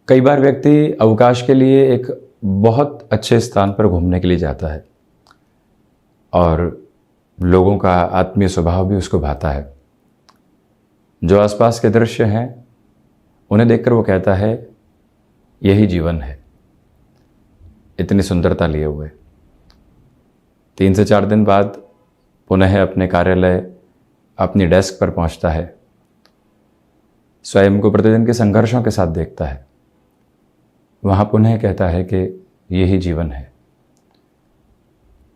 कई बार व्यक्ति अवकाश के लिए एक बहुत अच्छे स्थान पर घूमने के लिए जाता है और लोगों का आत्मीय स्वभाव भी उसको भाता है। जो आसपास के दृश्य हैं उन्हें देखकर वो कहता है यही जीवन है, इतनी सुंदरता लिए हुए। 3 से 4 दिन बाद पुनः अपने कार्यालय, अपनी डेस्क पर पहुंचता है। स्वयं को प्रतिदिन के संघर्षों के साथ देखता है। वहाँ पुनः कहता है कि यही जीवन है।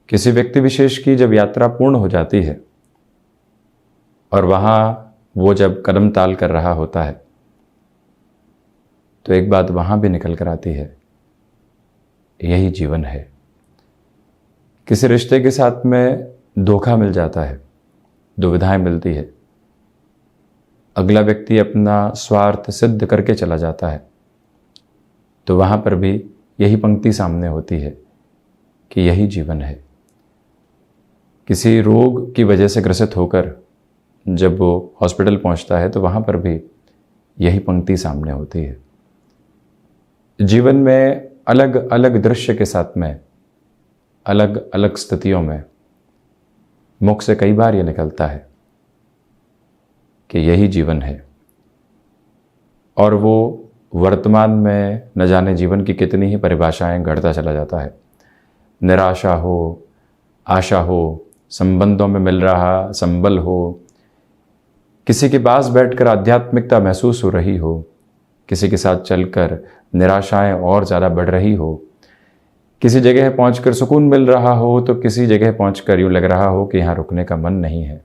किसी व्यक्ति विशेष की जब यात्रा पूर्ण हो जाती है और वहाँ वो जब कदम ताल कर रहा होता है तो एक बात वहाँ भी निकल कर आती है, यही जीवन है। किसी रिश्ते के साथ में धोखा मिल जाता है, दुविधाएं मिलती है, अगला व्यक्ति अपना स्वार्थ सिद्ध करके चला जाता है, तो वहाँ पर भी यही पंक्ति सामने होती है कि यही जीवन है। किसी रोग की वजह से ग्रसित होकर जब वो हॉस्पिटल पहुँचता है तो वहाँ पर भी यही पंक्ति सामने होती है। जीवन में अलग अलग दृश्य के साथ में, अलग अलग स्थितियों में मुख से कई बार ये निकलता है कि यही जीवन है। और वो वर्तमान में न जाने जीवन की कितनी ही परिभाषाएं गढ़ता चला जाता है। निराशा हो, आशा हो, संबंधों में मिल रहा संबल हो, किसी के पास बैठकर आध्यात्मिकता महसूस हो रही हो, किसी के साथ चलकर निराशाएं और ज़्यादा बढ़ रही हो, किसी जगह पहुंचकर सुकून मिल रहा हो तो किसी जगह पहुंचकर यूँ लग रहा हो कि यहाँ रुकने का मन नहीं है।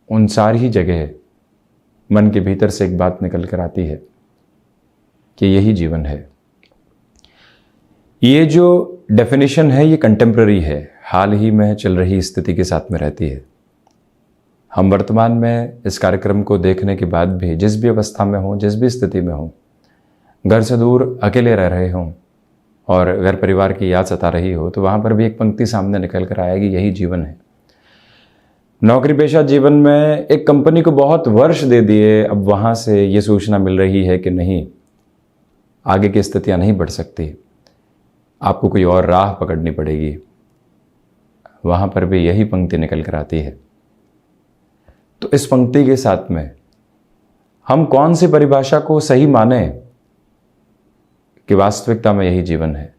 उन सारी ही जगह मन के भीतर से एक बात निकल कर आती है कि यही जीवन है। ये जो डेफिनेशन है ये कंटेम्प्ररी है, हाल ही में चल रही स्थिति के साथ में रहती है। हम वर्तमान में इस कार्यक्रम को देखने के बाद भी जिस भी अवस्था में हों, जिस भी स्थिति में हों, घर से दूर अकेले रह रहे हों और घर परिवार की याद सता रही हो, तो वहाँ पर भी एक पंक्ति सामने निकल कर आएगी, यही जीवन है। नौकरी पेशा जीवन में एक कंपनी को बहुत वर्ष दे दिए, अब वहाँ से ये सूचना मिल रही है कि नहीं, आगे की स्थितियाँ नहीं बढ़ सकती, आपको कोई और राह पकड़नी पड़ेगी। वहाँ पर भी यही पंक्ति निकल कर आती है। तो इस पंक्ति के साथ में हम कौन सी परिभाषा को सही माने कि वास्तविकता में यही जीवन है?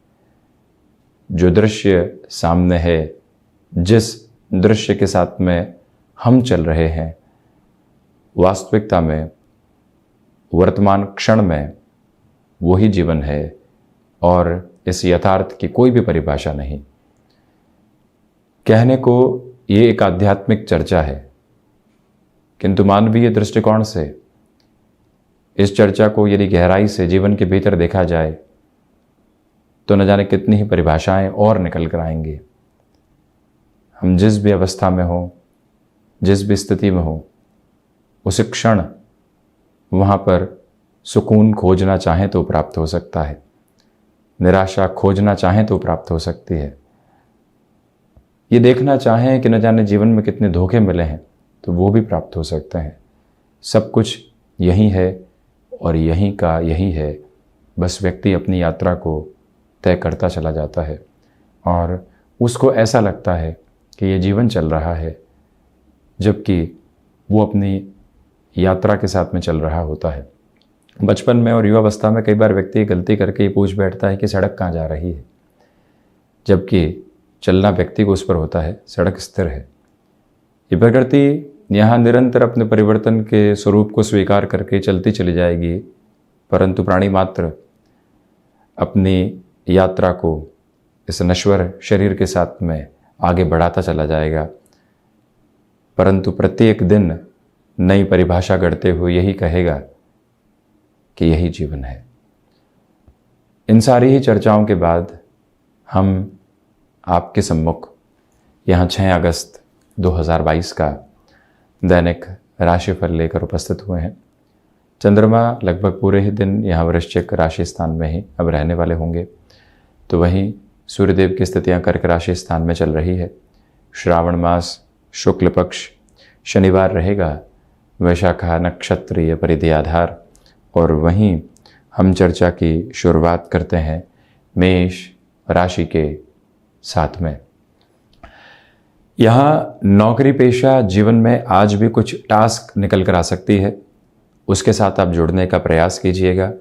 जो दृश्य सामने है, जिस दृश्य के साथ में हम चल रहे हैं, वास्तविकता में वर्तमान क्षण में वही जीवन है और इस यथार्थ की कोई भी परिभाषा नहीं। कहने को ये एक आध्यात्मिक चर्चा है, किंतु मानवीय दृष्टिकोण से इस चर्चा को यदि गहराई से जीवन के भीतर देखा जाए तो न जाने कितनी ही परिभाषाएं और निकल कर आएंगी। हम जिस भी अवस्था में हो, जिस भी स्थिति में हो, उस क्षण वहाँ पर सुकून खोजना चाहें तो प्राप्त हो सकता है, निराशा खोजना चाहें तो प्राप्त हो सकती है। ये देखना चाहें कि न जाने जीवन में कितने धोखे मिले हैं तो वो भी प्राप्त हो सकते हैं। सब कुछ यही है और यहीं का यही है, बस व्यक्ति अपनी यात्रा को तय करता चला जाता है और उसको ऐसा लगता है कि ये जीवन चल रहा है, जबकि वो अपनी यात्रा के साथ में चल रहा होता है। बचपन में और युवावस्था में कई बार व्यक्ति गलती करके ये पूछ बैठता है कि सड़क कहाँ जा रही है, जबकि चलना व्यक्ति को उस पर होता है, सड़क स्थिर है। ये प्रकृति यहाँ निरंतर अपने परिवर्तन के स्वरूप को स्वीकार करके चलती चली जाएगी, परंतु प्राणी मात्र अपनी यात्रा को इस नश्वर शरीर के साथ में आगे बढ़ाता चला जाएगा, परंतु प्रत्येक दिन नई परिभाषा गढ़ते हुए यही कहेगा कि यही जीवन है। इन सारी ही चर्चाओं के बाद हम आपके सम्मुख यहाँ 6 अगस्त 2022 का दैनिक राशिफल लेकर उपस्थित हुए हैं। चंद्रमा लगभग पूरे ही दिन यहाँ वृश्चिक राशि स्थान में ही अब रहने वाले होंगे, तो वहीं सूर्यदेव की स्थितियाँ कर्क राशि स्थान में चल रही है। श्रावण मास शुक्ल पक्ष शनिवार रहेगा, वैशाखा नक्षत्रीय परिधि आधार, और वहीं हम चर्चा की शुरुआत करते हैं मेष राशि के साथ में। यहाँ नौकरी पेशा जीवन में आज भी कुछ टास्क निकल कर आ सकती है, उसके साथ आप जुड़ने का प्रयास कीजिएगा।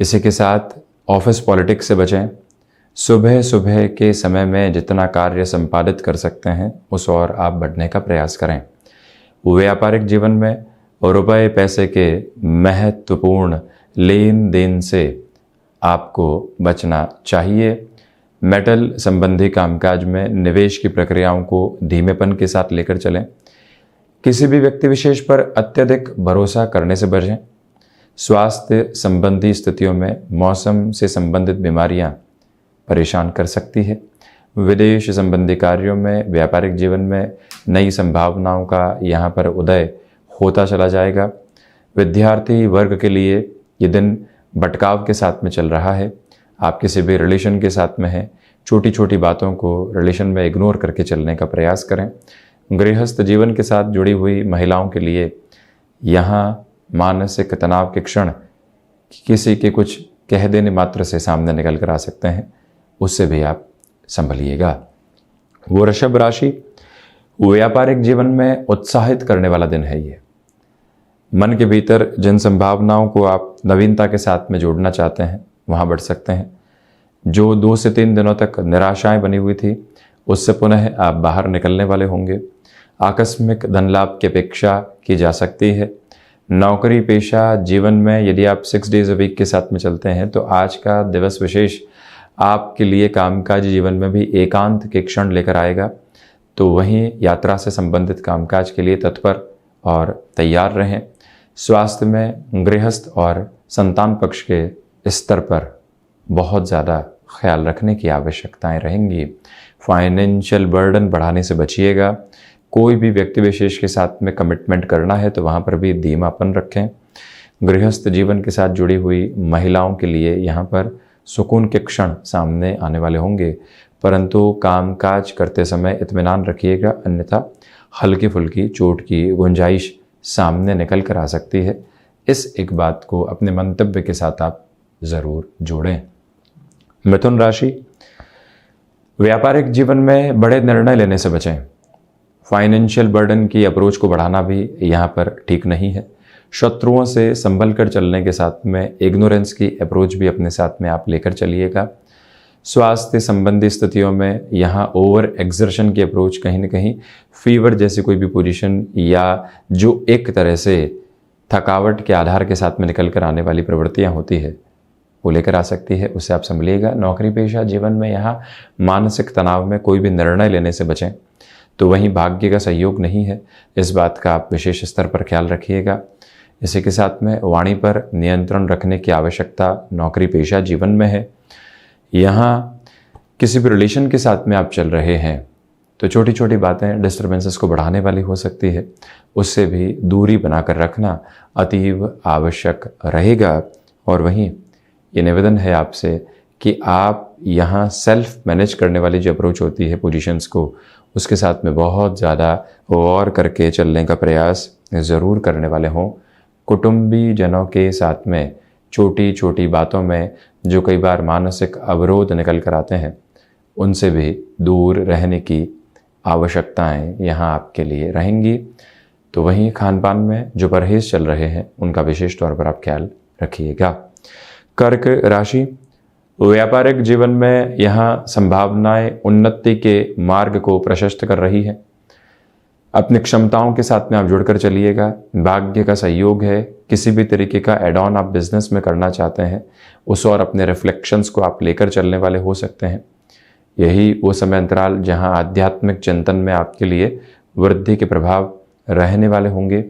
इसी के साथ ऑफिस पॉलिटिक्स से बचें। सुबह सुबह के समय में जितना कार्य संपादित कर सकते हैं उस ओर आप बढ़ने का प्रयास करें। व्यापारिक जीवन में रुपए पैसे के महत्वपूर्ण लेन देन से आपको बचना चाहिए। मेटल संबंधी कामकाज में निवेश की प्रक्रियाओं को धीमेपन के साथ लेकर चलें। किसी भी व्यक्ति विशेष पर अत्यधिक भरोसा करने से बचें। स्वास्थ्य संबंधी स्थितियों में मौसम से संबंधित बीमारियां परेशान कर सकती है। विदेश संबंधी कार्यों में व्यापारिक जीवन में नई संभावनाओं का यहाँ पर उदय होता चला जाएगा। विद्यार्थी वर्ग के लिए ये दिन भटकाव के साथ में चल रहा है। आप किसी भी रिलेशन के साथ में हैं, छोटी छोटी बातों को रिलेशन में इग्नोर करके चलने का प्रयास करें। गृहस्थ जीवन के साथ जुड़ी हुई महिलाओं के लिए यहाँ मानसिक तनाव के क्षण किसी के कुछ कह देने मात्र से सामने निकल कर आ सकते हैं, उससे भी आप संभलिएगा। वृषभ राशि, व्यापारिक जीवन में उत्साहित करने वाला दिन है ये। मन के भीतर जिन संभावनाओं को आप नवीनता के साथ में जोड़ना चाहते हैं वहाँ बढ़ सकते हैं। जो 2 से 3 दिनों तक निराशाएं बनी हुई थी उससे पुनः आप बाहर निकलने वाले होंगे। आकस्मिक धन लाभ की अपेक्षा की जा सकती है। नौकरी पेशा जीवन में यदि आप 6 डेज अ वीक के साथ में चलते हैं तो आज का दिवस विशेष आपके लिए कामकाजी जीवन में भी एकांत के क्षण लेकर आएगा। तो वहीं यात्रा से संबंधित कामकाज के लिए तत्पर और तैयार रहें। स्वास्थ्य में गृहस्थ और संतान पक्ष के स्तर पर बहुत ज़्यादा ख्याल रखने की आवश्यकताएं रहेंगी। फाइनेंशियल बर्डन बढ़ाने से बचिएगा। कोई भी व्यक्ति विशेष के साथ में कमिटमेंट करना है तो वहाँ पर भी धीमापन रखें। गृहस्थ जीवन के साथ जुड़ी हुई महिलाओं के लिए यहाँ पर सुकून के क्षण सामने आने वाले होंगे, परंतु कामकाज करते समय इत्मीनान रखिएगा, अन्यथा हल्की फुल्की चोट की गुंजाइश सामने निकल कर आ सकती है। इस एक बात को अपने मंतव्य के साथ आप ज़रूर जोड़ें। मिथुन राशि, व्यापारिक जीवन में बड़े निर्णय लेने से बचें। फाइनेंशियल बर्डन की अप्रोच को बढ़ाना भी यहाँ पर ठीक नहीं है। शत्रुओं से संभल कर चलने के साथ में इग्नोरेंस की अप्रोच भी अपने साथ में आप लेकर चलिएगा। स्वास्थ्य संबंधी स्थितियों में यहाँ ओवर एक्सर्शन की अप्रोच कहीं न कहीं फीवर जैसी कोई भी पोजीशन या जो एक तरह से थकावट के आधार के साथ में निकल कर आने वाली प्रवृत्तियाँ होती है वो लेकर आ सकती है, उससे आप संभलिएगा। नौकरी पेशा जीवन में यहाँ मानसिक तनाव में कोई भी निर्णय लेने से बचें। तो वहीं भाग्य का सहयोग नहीं है, इस बात का आप विशेष स्तर पर ख्याल रखिएगा। इसी के साथ में वाणी पर नियंत्रण रखने की आवश्यकता नौकरी पेशा जीवन में है। यहाँ किसी भी रिलेशन के साथ में आप चल रहे हैं तो छोटी छोटी बातें डिस्टर्बेंसेस को बढ़ाने वाली हो सकती है, उससे भी दूरी बनाकर रखना अतीव आवश्यक रहेगा। और वहीं ये निवेदन है आपसे कि आप यहाँ सेल्फ मैनेज करने वाली जो अप्रोच होती है पोजीशंस को, उसके साथ में बहुत ज़्यादा गौर करके चलने का प्रयास ज़रूर करने वाले हों। कुटुंबी जनों के साथ में छोटी छोटी बातों में जो कई बार मानसिक अवरोध निकल कर आते हैं उनसे भी दूर रहने की आवश्यकताएं यहाँ आपके लिए रहेंगी। तो वहीं खान पान में जो परहेज चल रहे हैं उनका विशेष तौर पर आप ख्याल रखिएगा। कर्क राशि, व्यापारिक जीवन में यहाँ संभावनाएं उन्नति के मार्ग को प्रशस्त कर रही है। अपनी क्षमताओं के साथ में आप जुड़कर चलिएगा। भाग्य का सहयोग है। किसी भी तरीके का एड ऑन आप बिजनेस में करना चाहते हैं उस और अपने रिफ्लेक्शंस को आप लेकर चलने वाले हो सकते हैं। यही वो समय अंतराल जहां आध्यात्मिक चिंतन में आपके लिए वृद्धि के प्रभाव रहने वाले होंगे।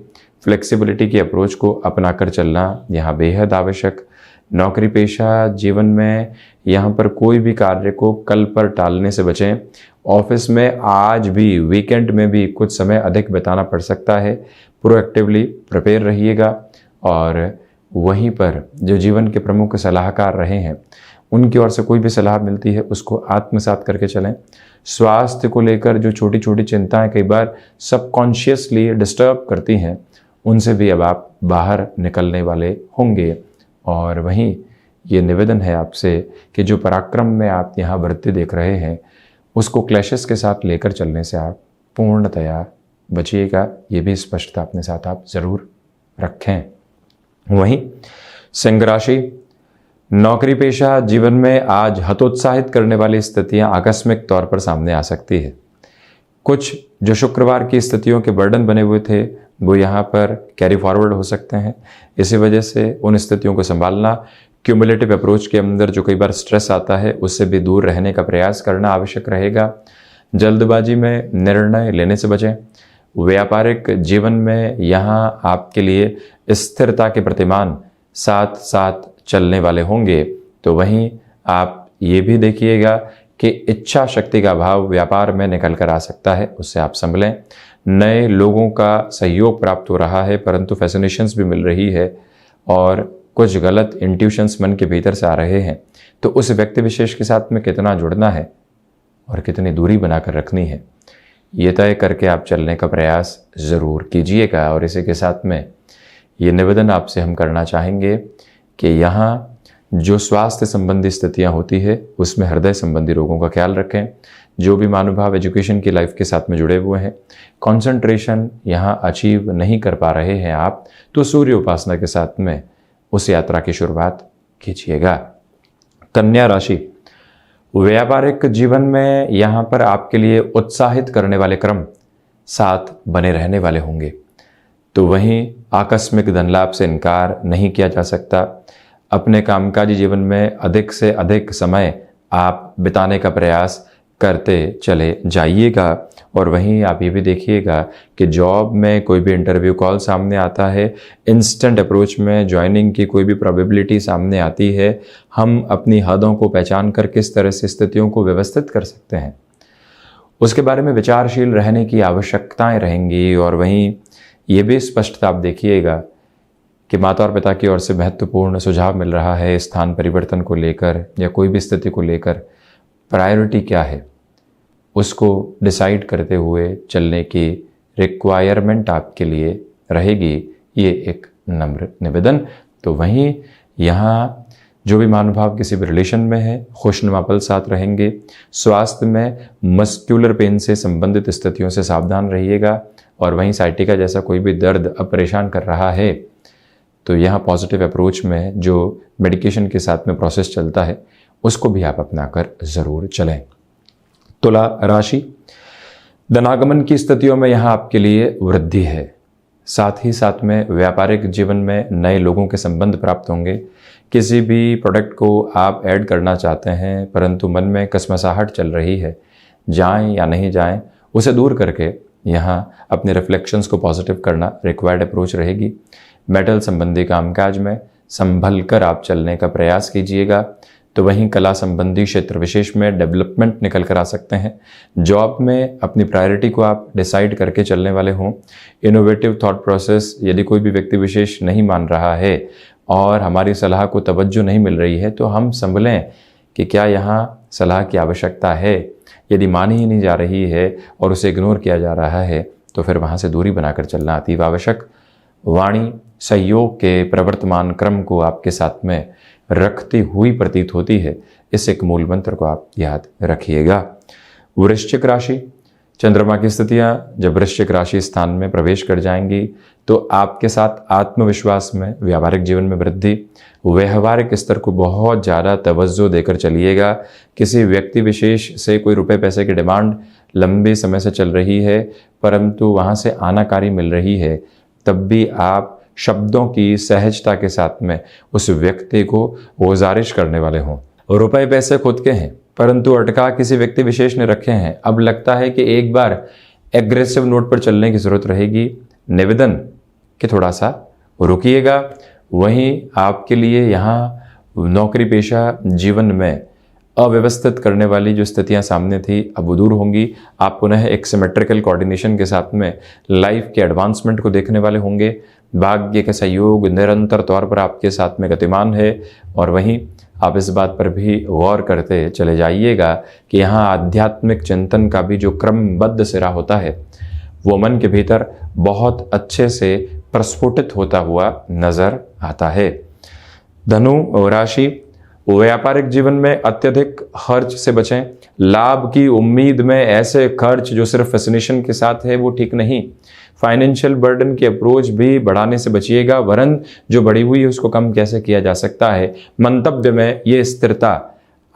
फ्लेक्सिबिलिटी की अप्रोच को अपनाकर चलना यहाँ बेहद आवश्यक। नौकरी पेशा जीवन में यहाँ पर कोई भी कार्य को कल पर टालने से बचें। ऑफिस में आज भी वीकेंड में भी कुछ समय अधिक बिताना पड़ सकता है। प्रोएक्टिवली प्रिपेयर रहिएगा। और वहीं पर जो जीवन के प्रमुख सलाहकार रहे हैं उनकी ओर से कोई भी सलाह मिलती है उसको आत्मसात करके चलें। स्वास्थ्य को लेकर जो छोटी छोटी चिंताएं कई बार सबकॉन्शियसली डिस्टर्ब करती हैं उनसे भी अब आप बाहर निकलने वाले होंगे। और वहीं ये निवेदन है आपसे कि जो पराक्रम में आप यहाँ वृद्धि देख रहे हैं उसको क्लैशेस के साथ लेकर चलने से आप पूर्णतया बचिएगा। ये भी स्पष्टता अपने साथ आप ज़रूर रखें। वहीं सिंह राशि, नौकरी पेशा जीवन में आज हतोत्साहित करने वाली स्थितियां आकस्मिक तौर पर सामने आ सकती है। कुछ जो शुक्रवार की स्थितियों के बर्डन बने हुए थे वो यहाँ पर कैरी फॉरवर्ड हो सकते हैं। इसी वजह से उन स्थितियों को संभालना, क्यूमुलेटिव अप्रोच के अंदर जो कई बार स्ट्रेस आता है उससे भी दूर रहने का प्रयास करना आवश्यक रहेगा। जल्दबाजी में निर्णय लेने से बचें। व्यापारिक जीवन में यहाँ आपके लिए स्थिरता के प्रतिमान साथ साथ चलने वाले होंगे। तो वहीं आप ये भी देखिएगा कि इच्छा शक्ति का अभाव व्यापार में निकल कर आ सकता है, उससे आप संभलें। नए लोगों का सहयोग प्राप्त हो रहा है परंतु फैसिनेशंस भी मिल रही है और कुछ गलत इंट्यूशंस मन के भीतर से आ रहे हैं। तो उस व्यक्ति विशेष के साथ में कितना जुड़ना है और कितनी दूरी बनाकर रखनी है ये तय करके आप चलने का प्रयास ज़रूर कीजिएगा। और इसी के साथ में ये निवेदन आपसे हम करना चाहेंगे कि यहाँ जो स्वास्थ्य संबंधी स्थितियाँ होती है उसमें हृदय संबंधी रोगों का ख्याल रखें। जो भी महानुभाव एजुकेशन की लाइफ के साथ में जुड़े हुए हैं, कंसंट्रेशन यहाँ अचीव नहीं कर पा रहे हैं आप, तो सूर्य उपासना के साथ में उस यात्रा की शुरुआत कीजिएगा। कन्या राशि, व्यापारिक जीवन में यहाँ पर आपके लिए उत्साहित करने वाले क्रम साथ बने रहने वाले होंगे। तो वहीं आकस्मिक धन लाभ से इनकार नहीं किया जा सकता। अपने कामकाजी जीवन में अधिक से अधिक समय आप बिताने का प्रयास करते चले जाइएगा। और वहीं आप ये भी देखिएगा कि जॉब में कोई भी इंटरव्यू कॉल सामने आता है, इंस्टेंट अप्रोच में ज्वाइनिंग की कोई भी प्रोबेबिलिटी सामने आती है, हम अपनी हदों को पहचान कर किस तरह से स्थितियों को व्यवस्थित कर सकते हैं उसके बारे में विचारशील रहने की आवश्यकताएं रहेंगी। और वहीं ये भी स्पष्टता आप देखिएगा कि माता और पिता की ओर से महत्वपूर्ण सुझाव मिल रहा है स्थान परिवर्तन को लेकर या कोई भी स्थिति को लेकर। प्रायोरिटी क्या है उसको डिसाइड करते हुए चलने की रिक्वायरमेंट आपके लिए रहेगी। ये एक नम्र निवेदन। तो वहीं यहाँ जो भी महानुभाव किसी भी रिलेशन में है, खुशनुमा पल साथ रहेंगे। स्वास्थ्य में मस्क्यूलर पेन से संबंधित स्थितियों से सावधान रहिएगा। और वहीं साइटिका जैसा कोई भी दर्द अब परेशान कर रहा है तो यहाँ पॉजिटिव अप्रोच में जो मेडिकेशन के साथ में प्रोसेस चलता है उसको भी आप अपनाकर ज़रूर चलें। तुला राशि, धनागमन की स्थितियों में यहाँ आपके लिए वृद्धि है। साथ ही साथ में व्यापारिक जीवन में नए लोगों के संबंध प्राप्त होंगे। किसी भी प्रोडक्ट को आप ऐड करना चाहते हैं परंतु मन में कसमसाहट चल रही है, जाएं या नहीं जाएं, उसे दूर करके यहाँ अपने रिफ्लेक्शंस को पॉजिटिव करना रिक्वायर्ड अप्रोच रहेगी। मेटल संबंधी कामकाज में संभल कर आप चलने का प्रयास कीजिएगा। तो वहीं कला संबंधी क्षेत्र विशेष में डेवलपमेंट निकल कर आ सकते हैं। जॉब में अपनी प्रायोरिटी को आप डिसाइड करके चलने वाले हों। इनोवेटिव थॉट प्रोसेस यदि कोई भी व्यक्ति विशेष नहीं मान रहा है और हमारी सलाह को तवज्जो नहीं मिल रही है तो हम संभलें कि क्या यहाँ सलाह की आवश्यकता है। यदि मानी ही नहीं जा रही है और उसे इग्नोर किया जा रहा है तो फिर वहाँ से दूरी बनाकर चलना अतीव आवश्यक। वाणी सहयोग के प्रवर्तमान क्रम को आपके साथ में रखती हुई प्रतीत होती है। इस एक मूल मंत्र को आप याद रखिएगा। वृश्चिक राशि, चंद्रमा की स्थितियां जब वृश्चिक राशि स्थान में प्रवेश कर जाएंगी तो आपके साथ आत्मविश्वास में, व्यावहारिक जीवन में वृद्धि, व्यवहारिक स्तर को बहुत ज़्यादा तवज्जो देकर चलिएगा। किसी व्यक्ति विशेष से कोई रुपए पैसे की डिमांड लंबे समय से चल रही है परंतु वहाँ से आनाकारी मिल रही है, तब भी आप शब्दों की सहजता के साथ में उस व्यक्ति को गुजारिश करने वाले हों। रुपए पैसे खुद के हैं परंतु अटका किसी व्यक्ति विशेष ने रखे हैं। अब लगता है कि एक बार एग्रेसिव नोट पर चलने की ज़रूरत रहेगी। निवेदन कि थोड़ा सा रुकिएगा। वहीं आपके लिए यहाँ नौकरी पेशा जीवन में अव्यवस्थित करने वाली जो स्थितियां सामने थी अब वो दूर होंगी। आप पुनः एक सिमेट्रिकल कोऑर्डिनेशन के साथ में लाइफ के एडवांसमेंट को देखने वाले होंगे। भाग्य का सहयोग निरंतर तौर पर आपके साथ में गतिमान है। और वहीं आप इस बात पर भी गौर करते चले जाइएगा कि यहाँ आध्यात्मिक चिंतन का भी जो क्रमबद्ध सिरा होता है वो मन के भीतर बहुत अच्छे से प्रस्फुटित होता हुआ नजर आता है। धनु राशि, व्यापारिक जीवन में अत्यधिक खर्च से बचें। लाभ की उम्मीद में ऐसे खर्च जो सिर्फ फैसिनेशन के साथ है वो ठीक नहीं। फाइनेंशियल बर्डन की अप्रोच भी बढ़ाने से बचिएगा, वरन जो बढ़ी हुई है उसको कम कैसे किया जा सकता है। मंतव्य में ये स्थिरता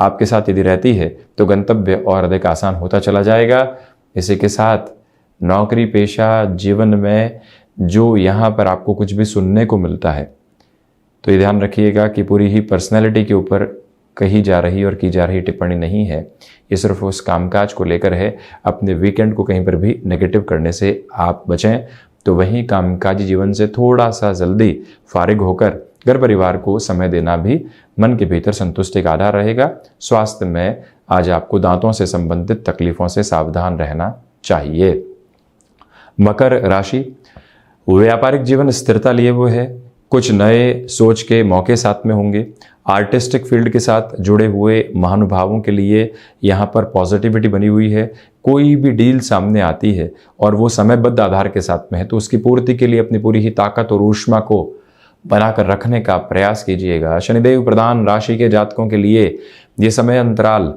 आपके साथ यदि रहती है तो गंतव्य और अधिक आसान होता चला जाएगा। इसी के साथ नौकरी पेशा जीवन में जो यहाँ पर आपको कुछ भी सुनने को मिलता है तो ये ध्यान रखिएगा कि पूरी ही पर्सनैलिटी के ऊपर कही जा रही और की जा रही टिप्पणी नहीं है, ये सिर्फ उस कामकाज को लेकर है। अपने वीकेंड को कहीं पर भी नेगेटिव करने से आप बचें। तो वहीं कामकाजी जीवन से थोड़ा सा जल्दी फारिग होकर घर परिवार को समय देना भी मन के भीतर संतुष्टि का आधार रहेगा। स्वास्थ्य में आज आपको दांतों से संबंधित तकलीफों से सावधान रहना चाहिए। मकर राशि, व्यापारिक जीवन स्थिरता लिए हुए है। कुछ नए सोच के मौके साथ में होंगे। आर्टिस्टिक फील्ड के साथ जुड़े हुए महानुभावों के लिए यहाँ पर पॉजिटिविटी बनी हुई है। कोई भी डील सामने आती है और वो समयबद्ध आधार के साथ में है तो उसकी पूर्ति के लिए अपनी पूरी ही ताकत और ऊष्मा को बनाकर रखने का प्रयास कीजिएगा। शनिदेव प्रधान राशि के जातकों के लिए ये समय अंतराल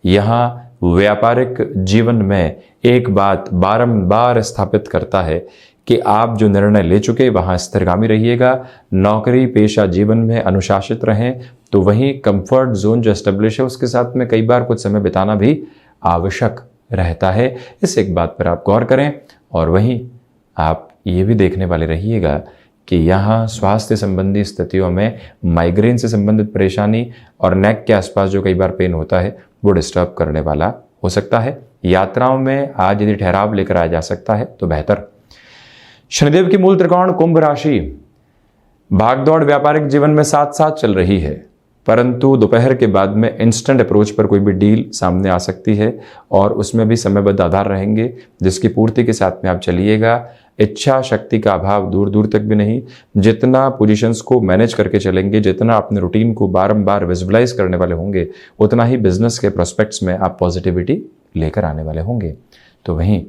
यहाँ व्यापारिक जीवन में एक बात बारंबार स्थापित करता है कि आप जो निर्णय ले चुके वहाँ स्थिरगामी रहिएगा। नौकरी पेशा जीवन में अनुशासित रहें तो वहीं कंफर्ट जोन जो एस्टेब्लिश है उसके साथ में कई बार कुछ समय बिताना भी आवश्यक रहता है। इस एक बात पर आप गौर करें। और वहीं आप ये भी देखने वाले रहिएगा कि यहाँ स्वास्थ्य संबंधी स्थितियों में माइग्रेन से संबंधित परेशानी और नेक के आसपास जो कई बार पेन होता है वो डिस्टर्ब करने वाला हो सकता है। यात्राओं में आज यदि ठहराव लेकर आया जा सकता है तो बेहतर। शनिदेव की मूल त्रिकोण कुंभ राशि, भागदौड़ व्यापारिक जीवन में साथ साथ चल रही है, परंतु दोपहर के बाद में इंस्टेंट अप्रोच पर कोई भी डील सामने आ सकती है और उसमें भी समयबद्ध आधार रहेंगे जिसकी पूर्ति के साथ में आप चलिएगा। इच्छा शक्ति का अभाव दूर दूर तक भी नहीं। जितना पोजीशंस को मैनेज करके चलेंगे, जितना अपने रूटीन को बारंबार विजुअलाइज करने वाले होंगे, उतना ही बिजनेस के प्रोस्पेक्ट्स में आप पॉजिटिविटी लेकर आने वाले होंगे। तो वहीं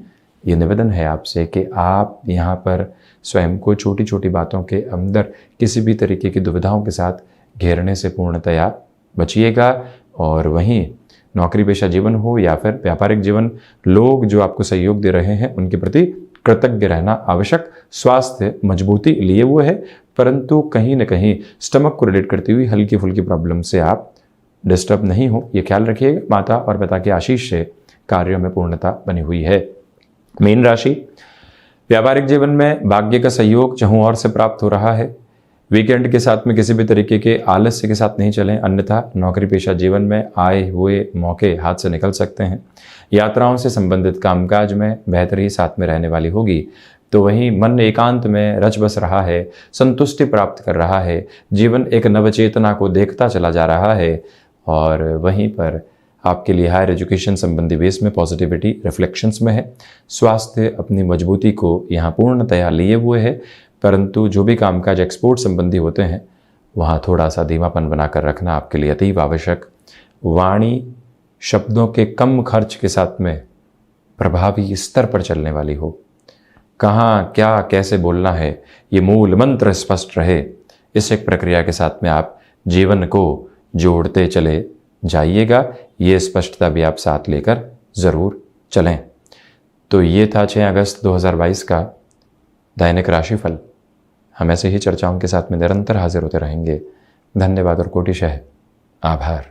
ये निवेदन है आपसे कि आप यहाँ पर स्वयं को छोटी छोटी बातों के अंदर किसी भी तरीके की दुविधाओं के साथ घेरने से पूर्णतया बचिएगा। और वहीं नौकरी पेशा जीवन हो या फिर व्यापारिक जीवन, लोग जो आपको सहयोग दे रहे हैं उनके प्रति कृतज्ञ रहना आवश्यक। स्वास्थ्य मजबूती लिए हुए है, परंतु कहीं न कहीं स्टमक को रिलेट करती हुई हल्की फुल्की प्रॉब्लम से आप डिस्टर्ब नहीं हो, ये ख्याल रखिएगा। माता और पिता के आशीष से कार्यों में पूर्णता बनी हुई है। मीन राशि, व्यापारिक जीवन में भाग्य का सहयोग जहाँ और से प्राप्त हो रहा है। वीकेंड के साथ में किसी भी तरीके के आलस्य के साथ नहीं चलें, अन्यथा नौकरी पेशा जीवन में आए हुए मौके हाथ से निकल सकते हैं। यात्राओं से संबंधित कामकाज में बेहतरी साथ में रहने वाली होगी। तो वहीं मन एकांत में रच बस रहा है, संतुष्टि प्राप्त कर रहा है, जीवन एक नवचेतना को देखता चला जा रहा है। और वहीं पर आपके लिए हायर एजुकेशन संबंधी बेस में पॉजिटिविटी रिफ्लेक्शंस में है। स्वास्थ्य अपनी मजबूती को यहाँ पूर्णतया लिए हुए है, परंतु जो भी कामकाज एक्सपोर्ट संबंधी होते हैं वहाँ थोड़ा सा धीमापन बनाकर रखना आपके लिए अतीव आवश्यक। वाणी शब्दों के कम खर्च के साथ में प्रभावी स्तर पर चलने वाली हो। कहाँ क्या कैसे बोलना है ये मूल मंत्र स्पष्ट रहे। इस एक प्रक्रिया के साथ में आप जीवन को जोड़ते चले जाइएगा। ये स्पष्टता भी आप साथ लेकर ज़रूर चलें। तो ये था 6 अगस्त 2022 का दैनिक राशिफल। हम ऐसे ही चर्चाओं के साथ में निरंतर हाजिर होते रहेंगे। धन्यवाद और कोटिशः आभार।